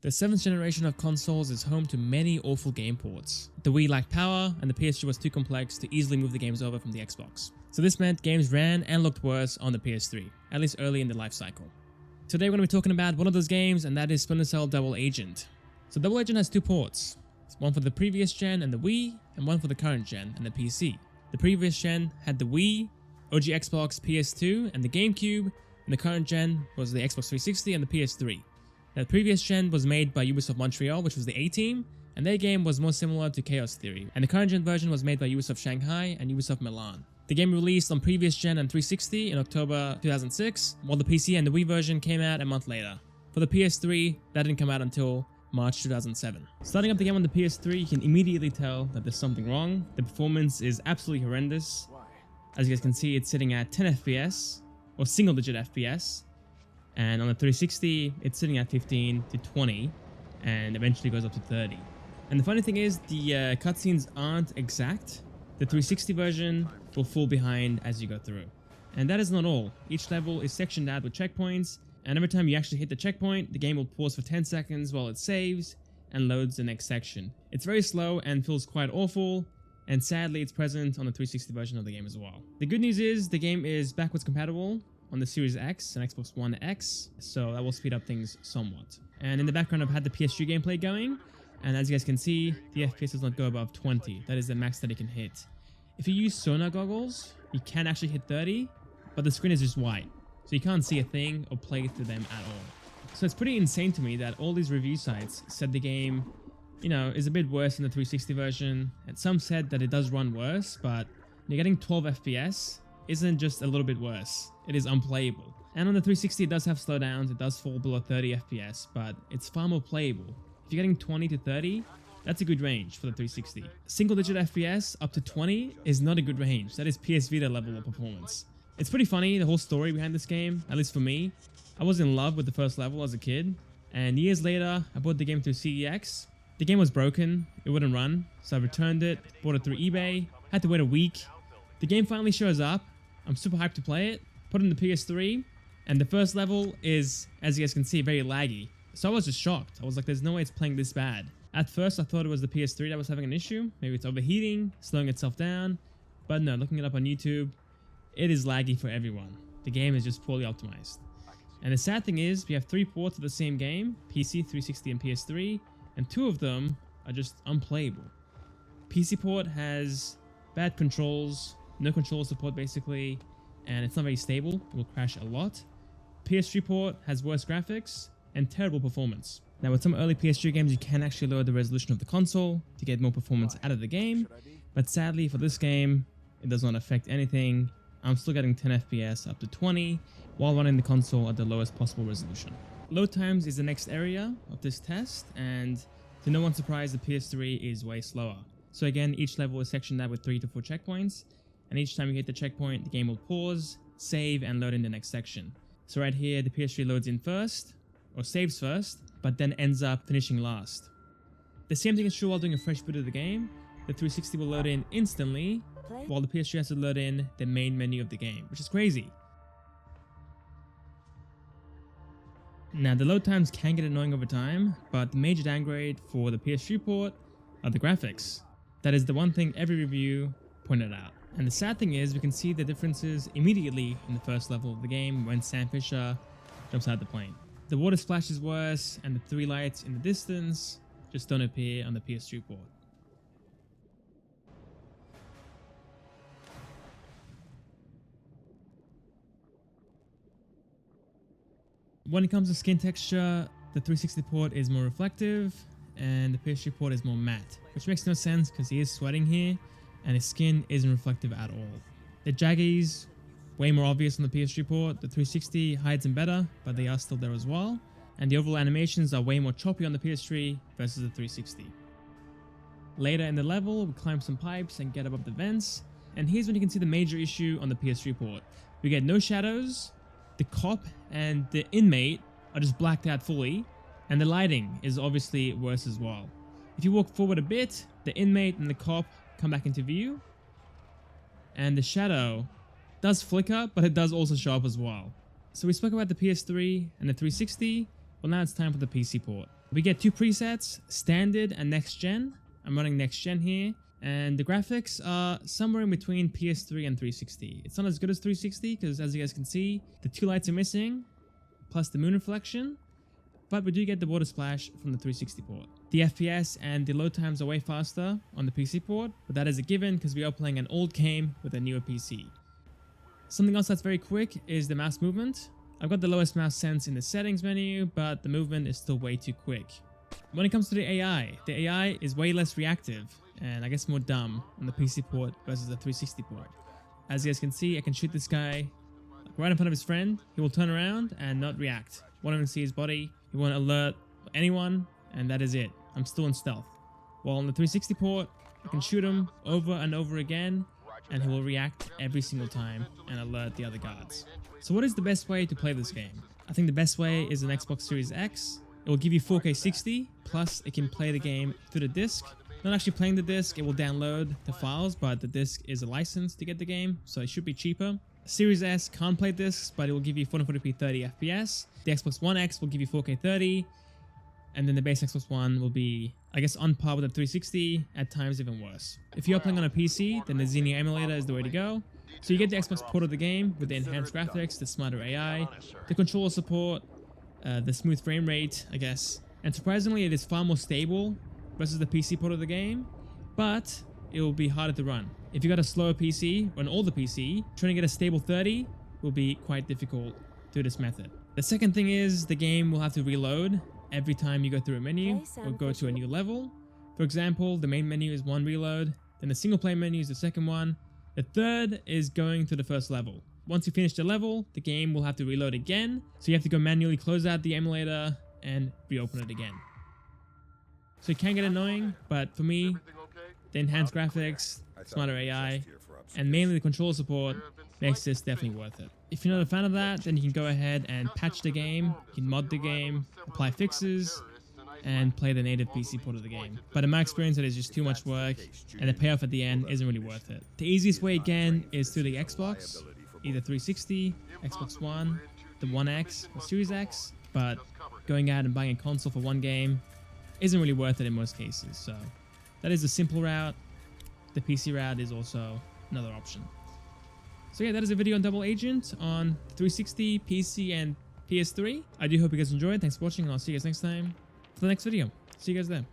The 7th generation of consoles is home to many awful game ports. The Wii lacked power, and the PS3 was too complex to easily move the games over from the Xbox. So this meant games ran and looked worse on the PS3, at least early in the life cycle. Today we're going to be talking about one of those games, and that is Splinter Cell Double Agent. So Double Agent has two ports, one for the previous gen and the Wii, and one for the current gen and the PC. The previous gen had the Wii, OG Xbox, PS2, and the GameCube, and the current gen was the Xbox 360 and the PS3. Now, the previous gen was made by Ubisoft Montreal, which was the A-Team, and their game was more similar to Chaos Theory, and the current gen version was made by Ubisoft Shanghai and Ubisoft Milan. The game released on previous gen and 360 in October 2006, while the PC and the Wii version came out a month later. For the PS3, that didn't come out until March 2007. Starting up the game on the PS3, you can immediately tell that there's something wrong. The performance is absolutely horrendous. As you guys can see, it's sitting at 10 FPS, or single-digit FPS, and on the 360, it's sitting at 15 to 20, and eventually goes up to 30. And the funny thing is, the cutscenes aren't exact. The 360 version will fall behind as you go through. And that is not all. Each level is sectioned out with checkpoints, and every time you actually hit the checkpoint, the game will pause for 10 seconds while it saves and loads the next section. It's very slow and feels quite awful, and sadly it's present on the 360 version of the game as well. The good news is the game is backwards compatible on the Series X and Xbox One X, so that will speed up things somewhat. And in the background I've had the PS3 gameplay going, and as you guys can see, the FPS does not go above 20. That is the max that it can hit. If you use sonar goggles, you can actually hit 30, but the screen is just white, so you can't see a thing or play through them at all. So it's pretty insane to me that all these review sites said the game, is a bit worse than the 360 version, and some said that it does run worse, but you're getting 12 FPS isn't just a little bit worse, it is unplayable. And on the 360 it does have slowdowns, it does fall below 30 FPS, but it's far more playable. If you're getting 20 to 30, that's a good range for the 360. Single digit FPS up to 20 is not a good range, that is PS Vita level of performance. It's pretty funny, the whole story behind this game, at least for me. I was in love with the first level as a kid, and years later I bought the game through CEX. The game was broken, it wouldn't run, so I returned it, bought it through eBay, had to wait a week. The game finally shows up, I'm super hyped to play it, put it in the PS3, and the first level is, as you guys can see, very laggy. So I was just shocked. I was like, there's no way it's playing this bad. At first I thought it was the PS3 that was having an issue, maybe it's overheating, slowing itself down, but no, looking it up on YouTube, it is laggy for everyone. The game is just poorly optimized. And the sad thing is, we have 3 ports of the same game, PC, 360 and PS3, and 2 of them are just unplayable. PC port has bad controls, no control support basically, and it's not very stable, it will crash a lot. PS3 port has worse graphics and terrible performance. Now with some early PS3 games you can actually lower the resolution of the console to get more performance out of the game, but sadly for this game it does not affect anything. I'm still getting 10 FPS up to 20 while running the console at the lowest possible resolution. Load times is the next area of this test, and to no one's surprise the PS3 is way slower. So again, each level is sectioned out with 3 to 4 checkpoints, and each time you hit the checkpoint the game will pause, save and load in the next section. So right here the PS3 loads in first, or saves first, but then ends up finishing last. The same thing is true while doing a fresh boot of the game. The 360 will load in instantly, while the PS3 has to load in the main menu of the game, which is crazy. Now the load times can get annoying over time, but the major downgrade for the PS3 port are the graphics. That is the one thing every review pointed out. And the sad thing is we can see the differences immediately in the first level of the game when Sam Fisher jumps out of the plane. The water splash is worse, and the 3 lights in the distance just don't appear on the PS3 port. When it comes to skin texture, the 360 port is more reflective and the PS3 port is more matte, which makes no sense because he is sweating here and his skin isn't reflective at all. The jaggies, way more obvious on the PS3 port. The 360 hides them better, but they are still there as well. And the overall animations are way more choppy on the PS3 versus the 360. Later in the level, we climb some pipes and get above the vents, and here's when you can see the major issue on the PS3 port. We get no shadows, the cop and the inmate are just blacked out fully, and the lighting is obviously worse as well. If you walk forward a bit, the inmate and the cop come back into view, and the shadow does flicker, but it does also show up as well. So we spoke about the PS3 and the 360, well now it's time for the PC port. We get two presets, standard and next gen. I'm running next gen here, and the graphics are somewhere in between PS3 and 360. It's not as good as 360 because, as you guys can see, the two lights are missing, plus the moon reflection, but we do get the water splash from the 360 port. The FPS and the load times are way faster on the PC port, but that is a given because we are playing an old game with a newer PC. Something else that's very quick is the mouse movement. I've got the lowest mouse sense in the settings menu, but the movement is still way too quick. When it comes to the AI is way less reactive and I guess more dumb on the PC port versus the 360 port. As you guys can see, I can shoot this guy right in front of his friend. He will turn around and not react. Won't even see his body. He won't alert anyone, and that is it. I'm still in stealth. While on the 360 port, I can shoot him over and over again, and he will react every single time and alert the other guards. So what is the best way to play this game? I think the best way is an Xbox Series X. It will give you 4K 60, plus it can play the game through the disc. Not actually playing the disc, it will download the files, but the disc is a license to get the game, so it should be cheaper. Series S can't play discs, but it will give you 440p 30 FPS. The Xbox One X will give you 4K 30, and then the base Xbox One will be, I guess, on par with the 360, at times even worse. If you're playing on a PC, then the Xenia emulator is the way to go. So you get the Xbox port of the game with the enhanced graphics, the smarter AI, the controller support, the smooth frame rate, I guess. And surprisingly, it is far more stable versus the PC port of the game, but it will be harder to run. If you got a slower PC or an older PC, trying to get a stable 30 will be quite difficult through this method. The second thing is the game will have to reload every time you go through a menu or go to a new level. For example, the main menu is one reload, then the single player menu is the second one. The third is going to the first level. Once you finish the level, the game will have to reload again, so you have to go manually close out the emulator and reopen it again. So it can get annoying, but for me, the enhanced graphics, smarter AI, and mainly the controller support makes this definitely worth it. If you're not a fan of that, then you can go ahead and patch the game, you can mod the game, apply fixes, and play the native PC port of the game. But in my experience, it is just too much work, and the payoff at the end isn't really worth it. The easiest way again is through the Xbox, either 360, Xbox One, the One X, or Series X, but going out and buying a console for one game isn't really worth it in most cases. So that is the simple route. The PC route is also another option. So yeah, that is a video on Double Agent on 360, PC, and PS3. I do hope you guys enjoyed. Thanks for watching, and I'll see you guys next time for the next video. See you guys there.